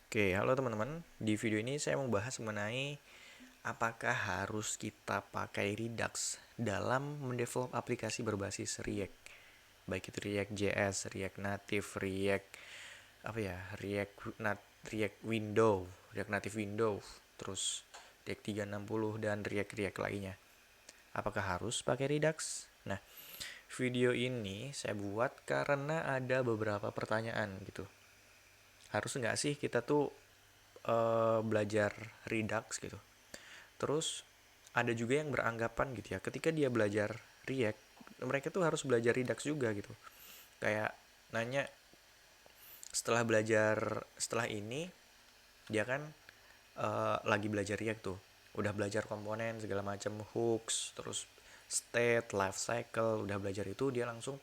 Oke, halo teman-teman. Di video ini saya mau bahas mengenai apakah harus kita pakai Redux dalam mendevelop aplikasi berbasis React. Baik itu React JS, React Native, React apa ya? React Window, React Native Window, terus React 360 dan React lainnya. Apakah harus pakai Redux? Nah, video ini saya buat karena ada beberapa pertanyaan gitu. Harus nggak sih kita tuh belajar Redux gitu. Terus ada juga yang beranggapan gitu ya, ketika dia belajar React, mereka tuh harus belajar Redux juga gitu. Kayak nanya setelah ini dia kan lagi belajar React tuh. Udah belajar komponen segala macam, hooks, terus state, life cycle, udah belajar itu dia langsung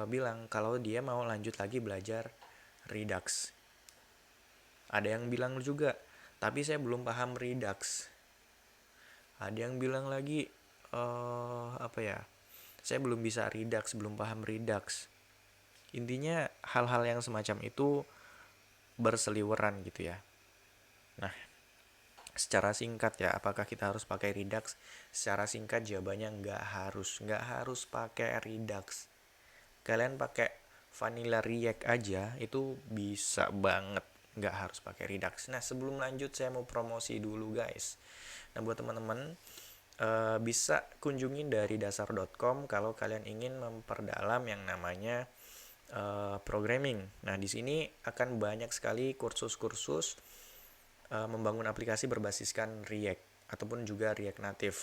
bilang kalau dia mau lanjut lagi belajar Redux. Ada yang bilang juga, tapi saya belum paham Redux. Ada yang bilang lagi apa ya, saya belum bisa Redux, belum paham Redux. Intinya hal-hal yang semacam itu berseliweran gitu ya. Nah, secara singkat ya, apakah kita harus pakai Redux? Secara singkat jawabannya nggak harus pakai Redux. Kalian pakai vanilla React aja itu bisa banget, nggak harus pakai Redux. Nah, sebelum lanjut saya mau promosi dulu guys. Nah, buat teman-teman bisa kunjungin dari dasar.com kalau kalian ingin memperdalam yang namanya programming. Nah, di sini akan banyak sekali kursus-kursus membangun aplikasi berbasiskan React ataupun juga React Native.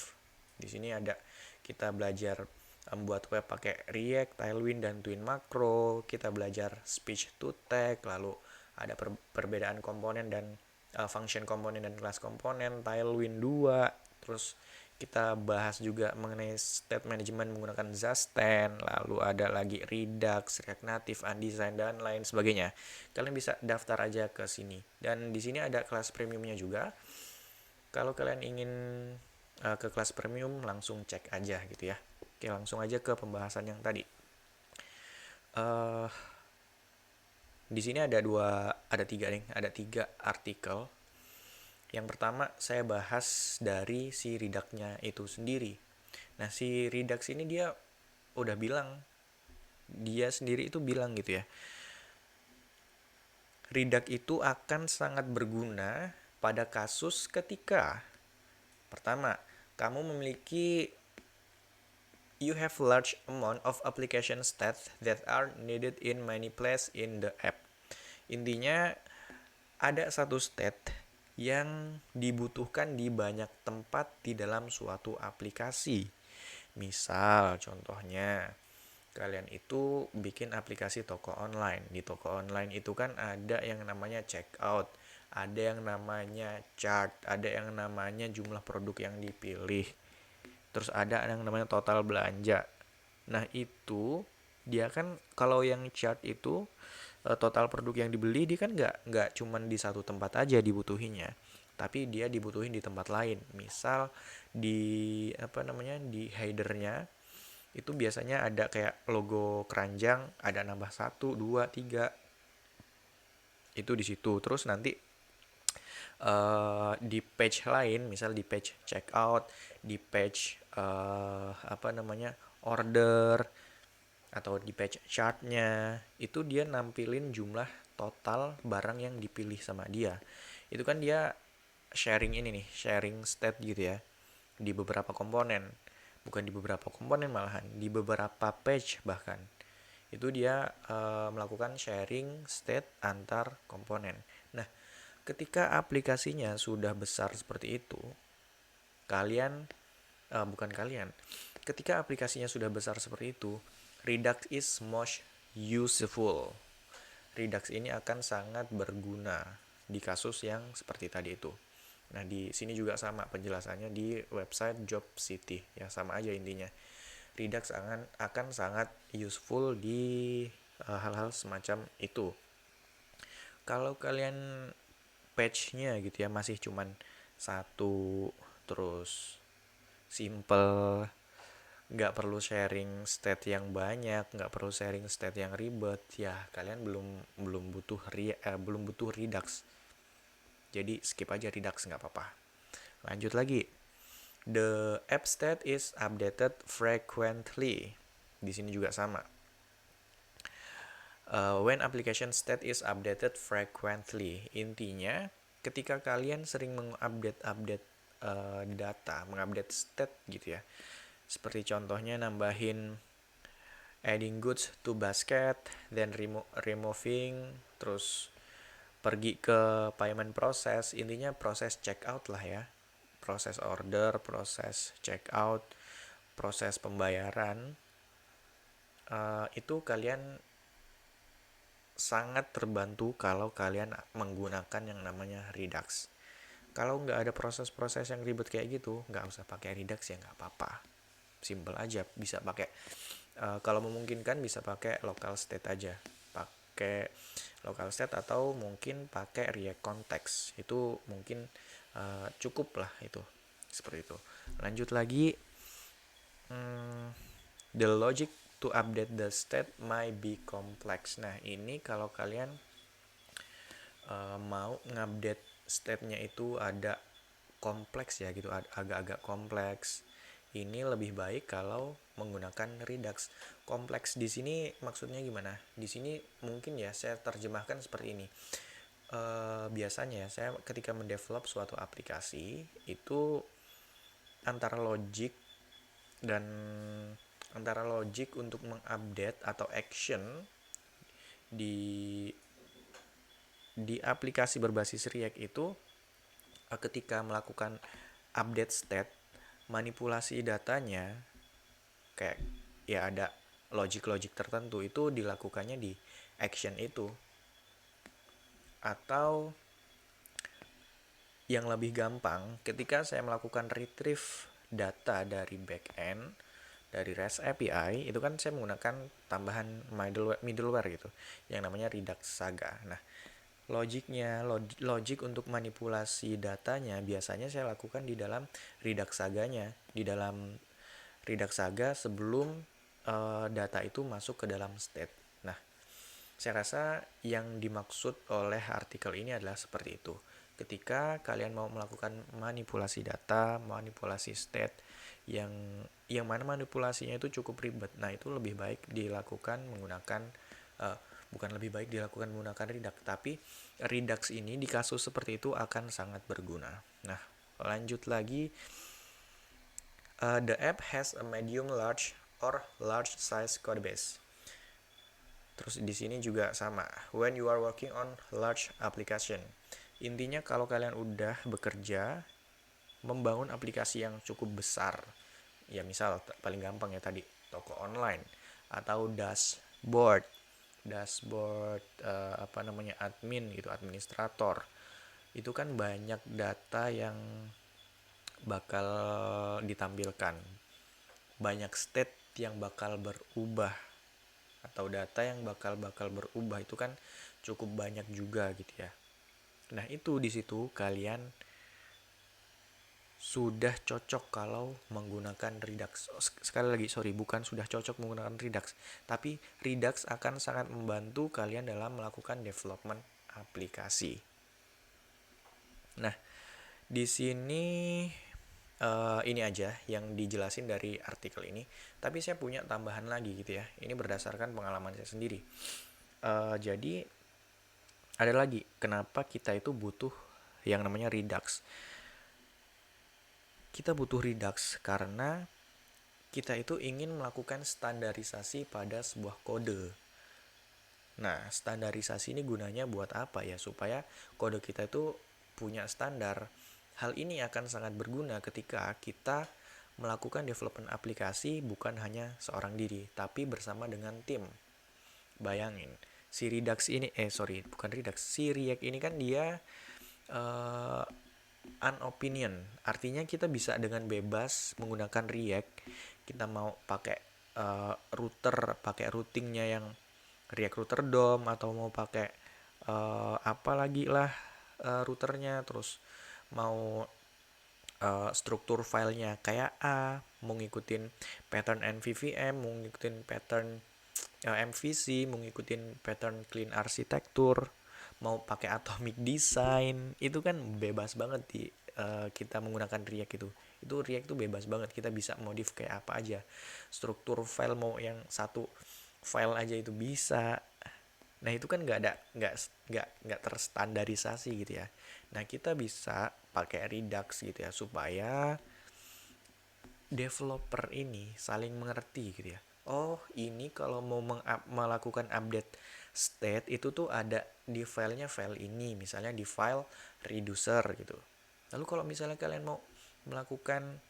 Di sini ada kita belajar membuat web pakai React, Tailwind dan Twin Macro. Kita belajar speech to text, lalu ada perbedaan komponen dan function komponen dan kelas komponen, Tailwind 2. Terus kita bahas juga mengenai state management menggunakan Zasten, lalu ada lagi Redux, React Native, Undesign dan lain sebagainya. Kalian bisa daftar aja ke sini. Dan di sini ada kelas premiumnya juga. Kalau kalian ingin ke kelas premium langsung cek aja gitu ya. Oke, langsung aja ke pembahasan yang tadi. Uh, di sini ada tiga artikel. Yang pertama saya bahas dari si Redux-nya itu sendiri. Nah, si Redux ini dia sendiri itu bilang gitu ya, Redux itu akan sangat berguna pada kasus ketika pertama, kamu memiliki you have large amount of application stats that are needed in many places in the app. Intinya ada satu state yang dibutuhkan di banyak tempat di dalam suatu aplikasi. Misal contohnya kalian itu bikin aplikasi toko online. Di toko online itu kan ada yang namanya checkout, ada yang namanya chart, ada yang namanya jumlah produk yang dipilih. Terus ada yang namanya total belanja. Nah, itu dia kan kalau yang chart itu total produk yang dibeli dia kan nggak cuman di satu tempat aja dibutuhinnya, tapi dia dibutuhin di tempat lain. Misal di apa namanya di headernya itu biasanya ada kayak logo keranjang, ada nambah satu, dua, tiga, itu di situ. Terus nanti di page lain, misal di page checkout, di page apa namanya order, atau di page chartnya, itu dia nampilin jumlah total barang yang dipilih sama dia. Itu kan dia sharing state gitu ya, di beberapa komponen. Bukan di beberapa komponen malahan, di beberapa page bahkan. Itu dia melakukan sharing state antar komponen. Nah, ketika aplikasinya sudah besar seperti itu, kalian bukan kalian. Ketika aplikasinya sudah besar seperti itu, Redux is most useful. Redux ini akan sangat berguna di kasus yang seperti tadi itu. Nah, di sini juga sama penjelasannya di website Job City. Ya, sama aja intinya. Redux akan sangat useful di hal-hal semacam itu. Kalau kalian page-nya gitu ya masih cuman satu, terus simple, nggak perlu sharing state yang banyak, nggak perlu sharing state yang ribet, ya kalian belum belum butuh Redux. Jadi skip aja Redux, nggak apa-apa. Lanjut lagi. The app state is updated frequently. Di sini juga sama. When application state is updated frequently. Intinya, ketika kalian sering mengupdate data, mengupdate state gitu ya. Seperti contohnya nambahin adding goods to basket, then removing, terus pergi ke payment process. Intinya proses checkout lah ya. Proses order, proses checkout, proses pembayaran. Itu kalian sangat terbantu kalau kalian menggunakan yang namanya Redux. Kalau nggak ada proses-proses yang ribet kayak gitu, nggak usah pakai Redux ya, nggak apa-apa. Simple aja, bisa pakai kalau memungkinkan bisa pakai local state aja, pakai local state atau mungkin pakai React Context, itu mungkin cukup lah itu, seperti itu. Lanjut lagi, the logic to update the state might be complex. Nah ini kalau kalian mau ngupdate state-nya itu ada kompleks ya gitu, agak-agak kompleks. Ini lebih baik kalau menggunakan Redux. Kompleks di sini maksudnya gimana? Di sini mungkin ya saya terjemahkan seperti ini. Biasanya saya ketika mendevelop suatu aplikasi itu antara logik dan antara logik untuk mengupdate atau action di aplikasi berbasis React itu ketika melakukan update state, manipulasi datanya kayak ya ada logic-logic tertentu itu dilakukannya di action itu. Atau yang lebih gampang, ketika saya melakukan retrieve data dari backend, dari REST API, itu kan saya menggunakan tambahan middleware gitu, yang namanya Redux Saga. Nah, logic untuk manipulasi datanya biasanya saya lakukan di dalam Redux Saganya, di dalam Redux Saga sebelum data itu masuk ke dalam state. Nah, saya rasa yang dimaksud oleh artikel ini adalah seperti itu. Ketika kalian mau melakukan manipulasi data, manipulasi state, yang mana manipulasinya itu cukup ribet. Nah, itu lebih baik dilakukan menggunakan bukan lebih baik dilakukan menggunakan Redux, tapi Redux ini di kasus seperti itu akan sangat berguna. Nah, lanjut lagi. The app has a medium, large, or large size code base. Terus di sini juga sama. When you are working on large application. Intinya kalau kalian udah bekerja membangun aplikasi yang cukup besar. Ya misal paling gampang ya tadi toko online atau dashboard admin gitu, administrator. Itu kan banyak data yang bakal ditampilkan. Banyak state yang bakal berubah atau data yang bakal berubah, itu kan cukup banyak juga gitu ya. Nah, itu di situ kalian sudah cocok kalau menggunakan Redux. Sekali lagi, sorry, bukan sudah cocok menggunakan Redux, tapi Redux akan sangat membantu kalian dalam melakukan development aplikasi. Nah, di sini ini aja yang dijelasin dari artikel ini. Tapi saya punya tambahan lagi gitu ya. Ini berdasarkan pengalaman saya sendiri. Jadi ada lagi kenapa kita itu butuh yang namanya Redux. Kita butuh Redux karena kita itu ingin melakukan standarisasi pada sebuah kode. Nah, standarisasi ini gunanya buat apa ya? Supaya kode kita itu punya standar. Hal ini akan sangat berguna ketika kita melakukan development aplikasi bukan hanya seorang diri, tapi bersama dengan tim. Bayangin, si Redux ini, bukan Redux, si React ini kan dia unopinion. Artinya kita bisa dengan bebas menggunakan React. Kita mau pakai pakai routingnya yang React Router DOM, atau mau pakai apa lagi lah routernya, terus mau struktur filenya kayak mau ngikutin pattern NVVM, mau ngikutin pattern MVC, mau ngikutin pattern clean arsitektur, mau pakai atomic design itu kan bebas banget di kita menggunakan React itu React tuh bebas banget, kita bisa modif kayak apa aja, struktur file mau yang satu file aja itu bisa. Nah itu kan nggak terstandarisasi gitu ya. Nah kita bisa pakai Redux gitu ya supaya developer ini saling mengerti gitu ya. Oh, ini kalau mau melakukan update state itu tuh ada di filenya file ini, misalnya di file reducer gitu. Lalu kalau misalnya kalian mau melakukan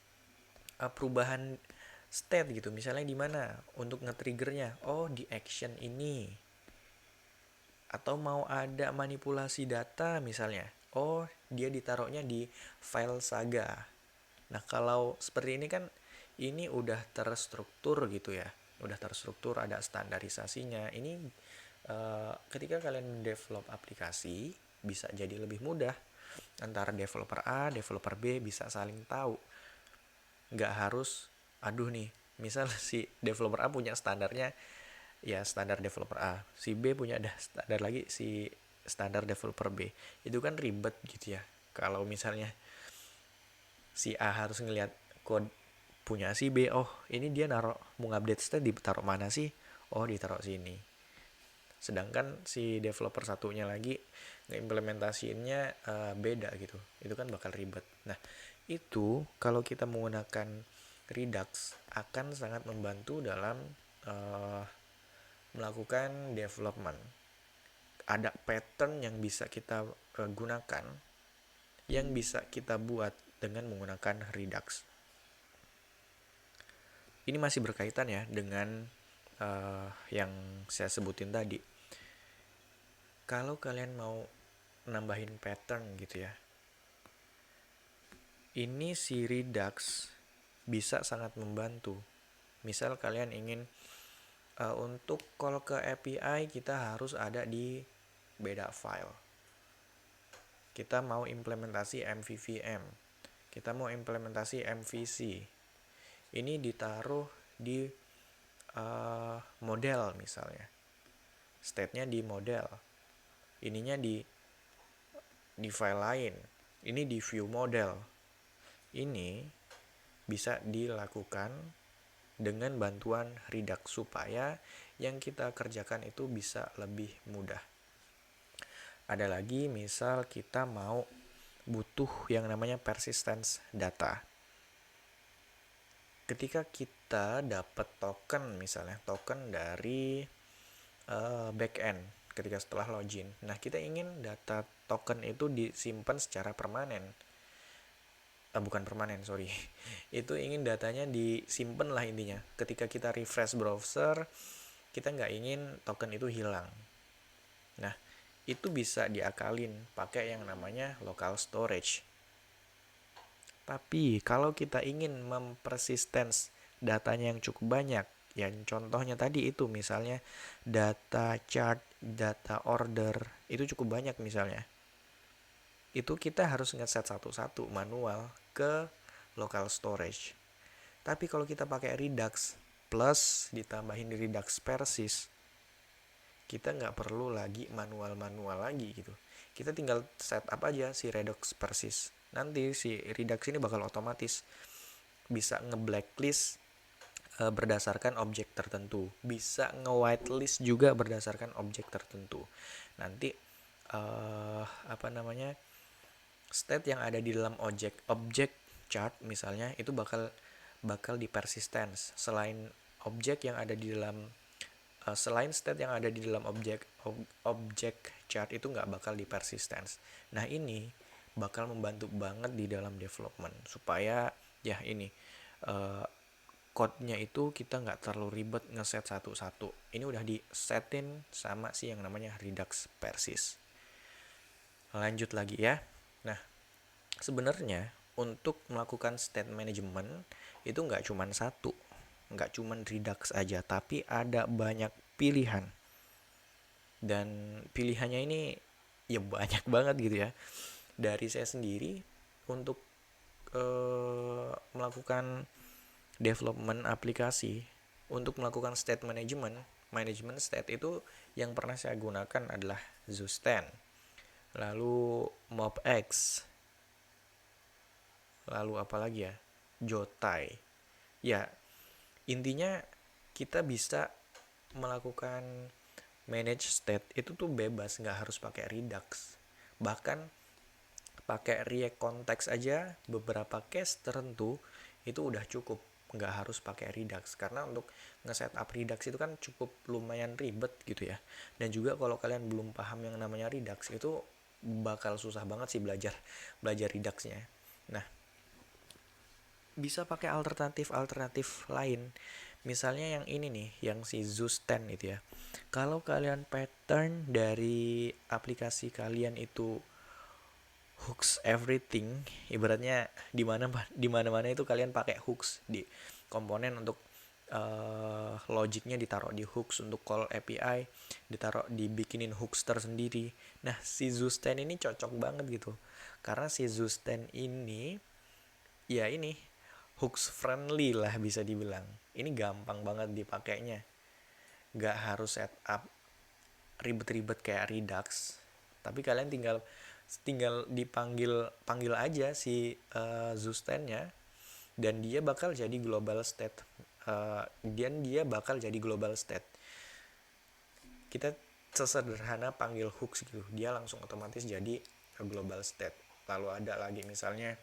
perubahan state gitu, misalnya di mana untuk nge-triggernya? Oh, di action ini. Atau mau ada manipulasi data misalnya. Oh, dia ditaruhnya di file saga. Nah, kalau seperti ini kan ini udah terstruktur gitu ya. Udah terstruktur, ada standarisasinya. Ini ketika kalian develop aplikasi bisa jadi lebih mudah. Antara developer A, developer B bisa saling tahu. Nggak harus, aduh nih, misal si developer A punya standarnya ya standar developer A, si B punya standar lagi si standar developer B. Itu kan ribet gitu ya. Kalau misalnya si A harus ngelihat code punya si B, oh ini dia naruh mau update state ditaruh mana sih, oh ditaruh sini. Sedangkan si developer satunya lagi ngeimplementasiinnya beda gitu, itu kan bakal ribet. Nah itu kalau kita menggunakan Redux akan sangat membantu dalam uh, melakukan development. Ada pattern yang bisa kita gunakan, yang bisa kita buat dengan menggunakan Redux. Ini masih berkaitan ya dengan yang saya sebutin tadi. Kalau kalian mau nambahin pattern gitu ya, ini si Redux bisa sangat membantu. Misal kalian ingin untuk call ke API kita harus ada di beda file. Kita mau implementasi MVVM, kita mau implementasi MVC. Ini ditaruh di model misalnya. State-nya di model. Ininya di file lain. Ini di view model. Ini bisa dilakukan dengan bantuan Redux supaya yang kita kerjakan itu bisa lebih mudah. Ada lagi misal kita mau butuh yang namanya persistence data. Ketika kita dapat token misalnya, token dari backend ketika setelah login. Nah, kita ingin data token itu disimpan secara permanen. Bukan permanen, sorry. Itu ingin datanya disimpan lah intinya. Ketika kita refresh browser, kita nggak ingin token itu hilang. Nah, itu bisa diakalin pakai yang namanya local storage. Tapi kalau kita ingin mempersistence datanya yang cukup banyak, yang contohnya tadi itu misalnya data chart, data order, itu cukup banyak misalnya. Itu kita harus ngeset satu-satu manual ke local storage. Tapi kalau kita pakai Redux plus ditambahin Redux Persist, kita nggak perlu lagi manual-manual lagi gitu. Kita tinggal setup aja si Redux Persist. Nanti si Redux ini bakal otomatis bisa nge-blacklist berdasarkan objek tertentu, bisa nge-whitelist juga berdasarkan objek tertentu. Nanti state yang ada di dalam objek chart misalnya itu bakal di persistence. Objek yang ada di dalam selain state yang ada di dalam objek chart itu nggak bakal di persistence. Nah ini bakal membantu banget di dalam development supaya ya ini code-nya itu kita nggak terlalu ribet ngeset satu-satu. Ini udah disetin sama si yang namanya Redux Persist. Lanjut lagi ya. Nah sebenarnya untuk melakukan state management itu nggak cuma satu, nggak cuma Redux aja, tapi ada banyak pilihan. Dan pilihannya ini ya banyak banget gitu ya. Dari saya sendiri untuk melakukan development aplikasi, untuk melakukan state management state itu yang pernah saya gunakan adalah Zustand. lalu MobX, lalu apa lagi ya, Jotai. Ya, intinya kita bisa melakukan manage state itu tuh bebas, nggak harus pakai Redux. Bahkan pakai React Context aja beberapa case tertentu itu udah cukup, nggak harus pakai Redux, karena untuk nge-setup Redux itu kan cukup lumayan ribet gitu ya. Dan juga kalau kalian belum paham yang namanya Redux itu bakal susah banget sih belajar belajar Reduxnya. Nah, bisa pakai alternatif lain. Misalnya yang ini nih, yang si Zeus 10 itu ya. Kalau kalian pattern dari aplikasi kalian itu hooks everything, ibaratnya di mana-mana itu kalian pakai hooks di komponen untuk logiknya ditaruh di hooks, untuk call API ditaruh dibikinin hooks tersendiri. Nah, si Zeus 10 ini cocok banget gitu. Karena si Zeus 10 ini ya ini hooks friendly lah bisa dibilang. Ini gampang banget dipakainya. Gak harus setup ribet-ribet kayak Redux. Tapi kalian tinggal tinggal panggil aja si Zusten-nya, dan dia bakal jadi global state. Dan dia bakal jadi global state. Kita sesederhana panggil hooks gitu, dia langsung otomatis jadi global state. Lalu ada lagi misalnya,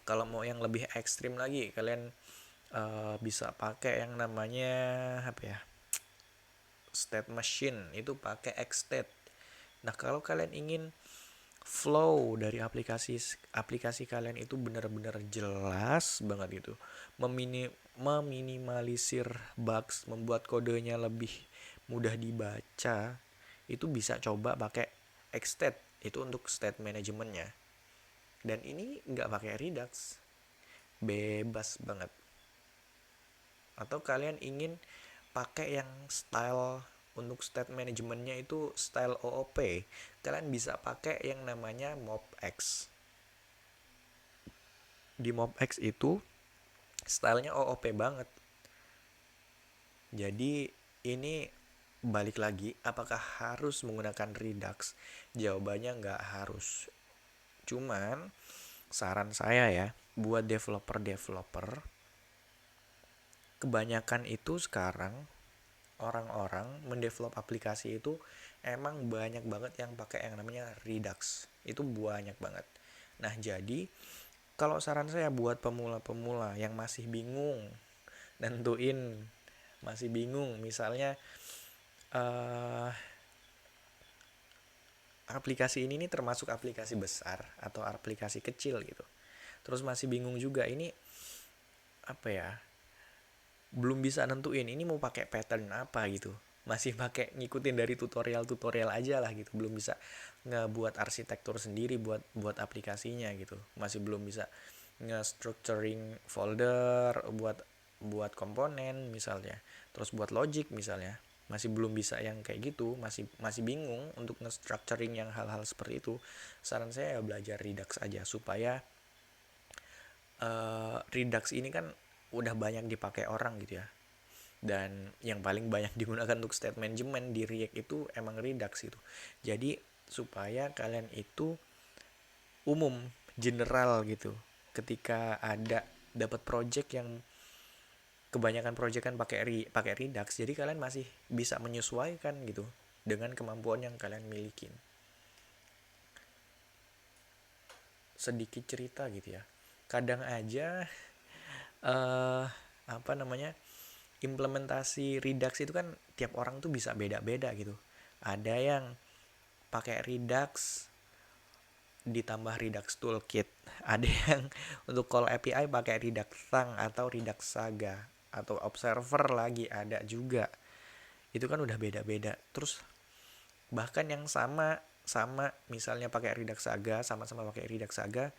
kalau mau yang lebih ekstrim lagi, kalian bisa pakai yang namanya apa ya, state machine, itu pakai xstate. Nah, kalau kalian ingin flow dari aplikasi kalian itu benar-benar jelas banget gitu, meminimalisir bugs, membuat kodenya lebih mudah dibaca, itu bisa coba pakai xstate, itu untuk state managementnya. Dan ini nggak pakai Redux, bebas banget. Atau kalian ingin pakai yang style untuk state managementnya itu style OOP, kalian bisa pakai yang namanya MobX. Di MobX itu stylenya OOP banget. Jadi ini balik lagi, apakah harus menggunakan Redux? Jawabannya nggak harus. Cuman saran saya ya, buat developer kebanyakan itu sekarang orang-orang mendevelop aplikasi itu emang banyak banget yang pakai yang namanya Redux. Itu banyak banget. Nah, jadi kalau saran saya buat pemula-pemula yang masih bingung nentuin, masih bingung misalnya uh, aplikasi ini termasuk aplikasi besar atau aplikasi kecil gitu. Terus masih bingung juga ini apa ya? Belum bisa nentuin ini mau pakai pattern apa gitu, masih pakai ngikutin dari tutorial aja lah gitu, belum bisa ngebuat arsitektur sendiri buat aplikasinya gitu, masih belum bisa nge-structuring folder buat komponen misalnya, terus buat logic misalnya, masih belum bisa yang kayak gitu, masih masih bingung untuk nge-structuring yang hal-hal seperti itu. Saran saya ya belajar Redux aja, supaya Redux ini kan udah banyak dipakai orang gitu ya, dan yang paling banyak digunakan untuk state management di React itu emang Redux gitu. Jadi supaya kalian itu umum, general gitu, ketika ada dapat project yang kebanyakan project kan pakai Redux, jadi kalian masih bisa menyesuaikan gitu dengan kemampuan yang kalian miliki. Sedikit cerita gitu ya, kadang aja eh apa namanya, implementasi Redux itu kan tiap orang tuh bisa beda-beda gitu. Ada yang pakai Redux ditambah Redux Toolkit, ada yang untuk call API pakai Redux Thang atau Redux Saga, atau Observer lagi ada juga. Itu kan udah beda-beda. Terus bahkan yang sama misalnya pakai Redux Saga, sama-sama pakai Redux Saga,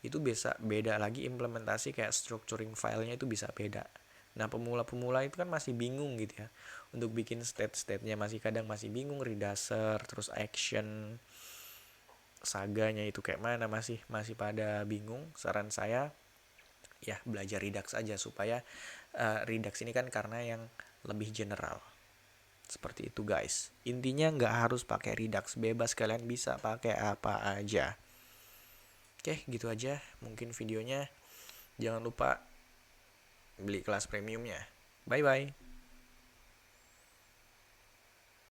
itu bisa beda lagi implementasi, kayak structuring filenya itu bisa beda. Nah, pemula-pemula itu kan masih bingung gitu ya, untuk bikin state-nya masih kadang masih bingung, reducer, terus action, saganya itu kayak mana, masih masih pada bingung. Saran saya ya belajar Redux aja, supaya Redux ini kan karena yang lebih general. Seperti itu guys. Intinya nggak harus pakai Redux, bebas kalian bisa pakai apa aja. Oke, gitu aja mungkin videonya. Jangan lupa beli kelas premiumnya. Bye bye.